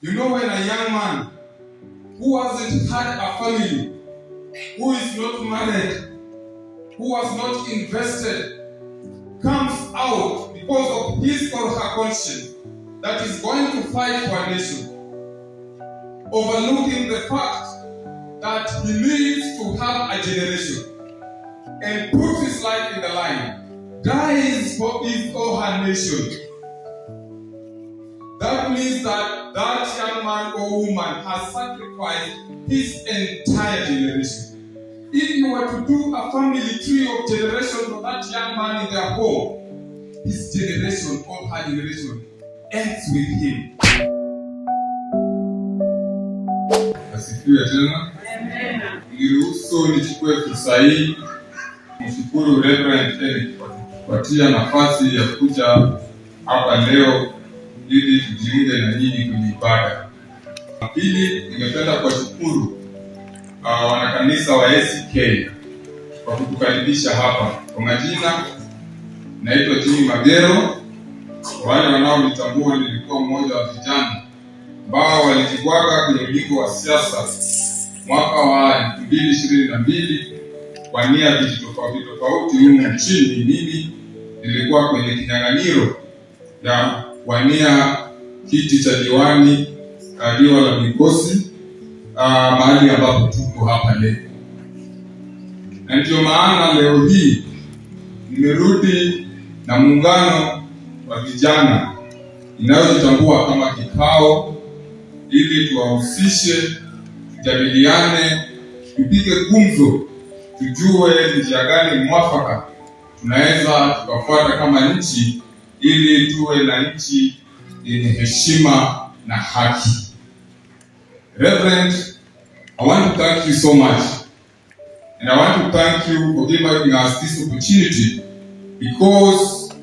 You know, when a young man who hasn't had a family, who is not married, who has not invested, comes out because of his or her conscience that is going to fight for a nation, overlooking the fact that he needs to have a generation, and puts his life in the line, dies for his or her nation. That means that that young man or woman has sacrificed his entire generation. If you were to do a family tree of generation for that young man in their home, his generation or her generation ends with him. Asifiwe tena. Amen. Niruhusu nichukue fursa hii kumshukuru Reverend Eric kwa kupatia nafasi ya kuja hapa leo ili tujiunge na nyinyi kwenye ibada. Pili, ningependa kuwashukuru wanakanisa wa ACK kwa kutukaribisha hapa. Kwa majina, naitwa Jimmy Magero. Wale wanaonitambua, nilikuwa mmoja wa vijana ambao walijibwaga kwenye ulingo wa siasa mwaka wa 2022 kwa nia viti tofauti humu nchini. Mimi nilikuwa kwenye kinyang'anyiro ya wania kiti cha diwani diwa la Mikosi, mahali ambapo tuko hapa leo. Na ndio maana leo hii nimerudi na muungano wa vijana inayojitambua kama Kikao, ili tuwahusishe, tujadiliane, tupige gumzo, tujue njia gani mwafaka tunaweza tukafuata kama nchi, ili tuwe na nchi yenye heshima na haki. Reverend, I want to thank you so much. And I want to thank you for giving us this opportunity, because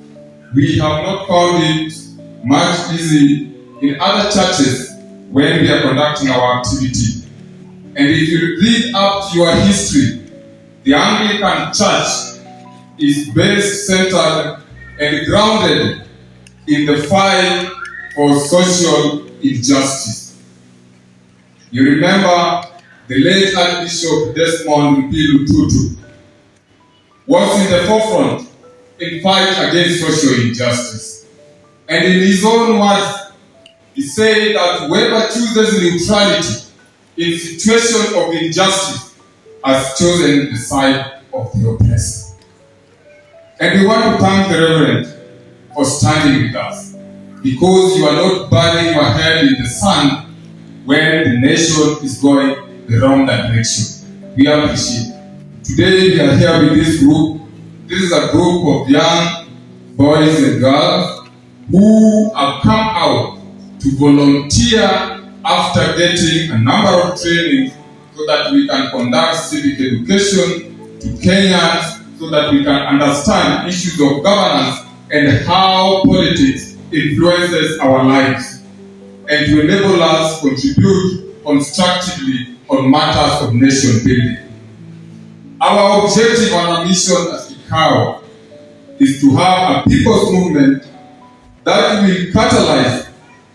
we have not found it much easy in other churches when we are conducting our activity. And if you read up your history, the Anglican Church is based, centered, and grounded in the fight for social injustice. You remember the late Archbishop Desmond Tutu was in the forefront in fight against social injustice. And in his own words, he said that whoever chooses neutrality in situation of injustice has chosen the side of the oppressor. And we want to thank the Reverend for standing with us, because you are not burying your head in the sand when the nation is going the wrong direction. We appreciate it. Today we are here with this group. This is a group of young boys and girls who have come out to volunteer after getting a number of trainings so that we can conduct civic education to Kenyans, so that we can understand issues of governance and how politics influences our lives, and to enable us to contribute constructively on matters of nation building. Our objective and our mission as Kikao is to have a people's movement that will catalyze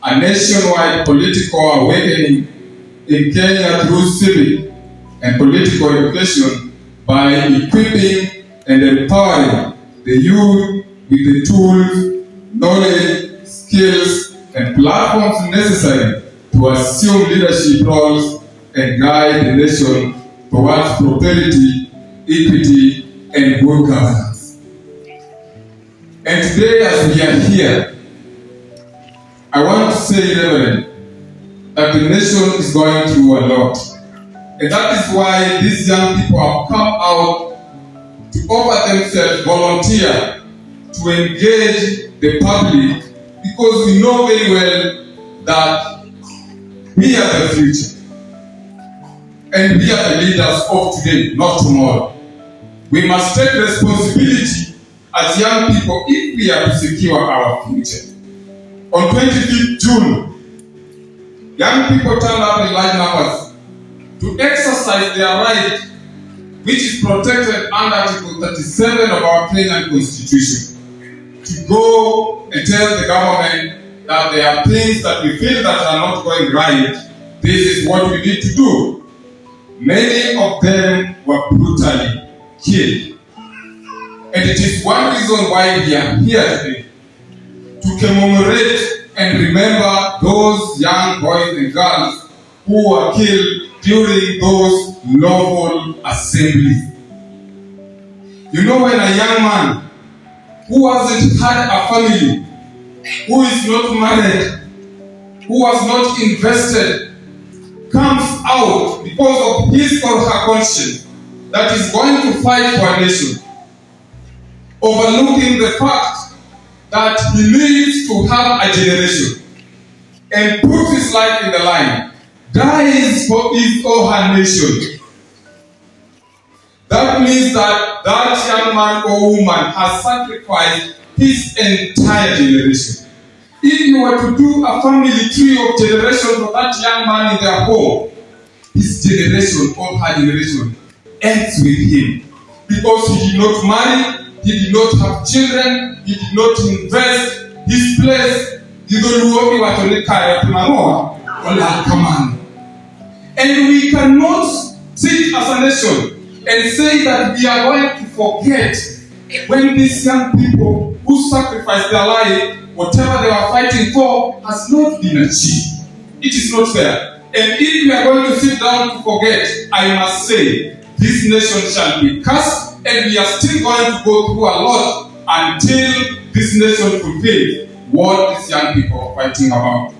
a nationwide political awakening in Kenya through civic and political education, by equipping and empowering the youth with the tools, knowledge, skills, and platforms necessary to assume leadership roles and guide the nation towards prosperity, equity, and good governance. And today, as we are here, I want to say, Reverend, that the nation is going through a lot. And that is why these young people have come out to offer themselves, volunteer, to engage the public, because we know very well that we are the future. And we are the leaders of today, not tomorrow. We must take responsibility as young people if we are to secure our future. On 25th June, young people turned up in large numbers to exercise their right, which is protected under Article 37 of our Kenyan Constitution, to go and tell the government that there are things that we feel that are not going right, this is what we need to do. Many of them were brutally killed. And it is one reason why we are here today, to commemorate and remember those young boys and girls who were killed during those lawful assemblies. You know, when a young man who hasn't had a family, who is not married, who was not invested, comes out because of his or her conscience that is going to fight for a nation, overlooking the fact that he needs to have a generation, and puts his life in the line, dies for his or her nation. That means that that young man or woman has sacrificed his entire generation. If you were to do a family tree of generation for that young man in their home, his generation or her generation ends with him. Because he did not marry, he did not have children, he did not invest his place. And we cannot sit as a nation and say that we are going to forget when these young people who sacrificed their life, whatever they were fighting for, has not been achieved. It is not fair. And if we are going to sit down to forget, I must say, this nation shall be cursed, and we are still going to go through a lot until this nation fulfills what these young people are fighting about.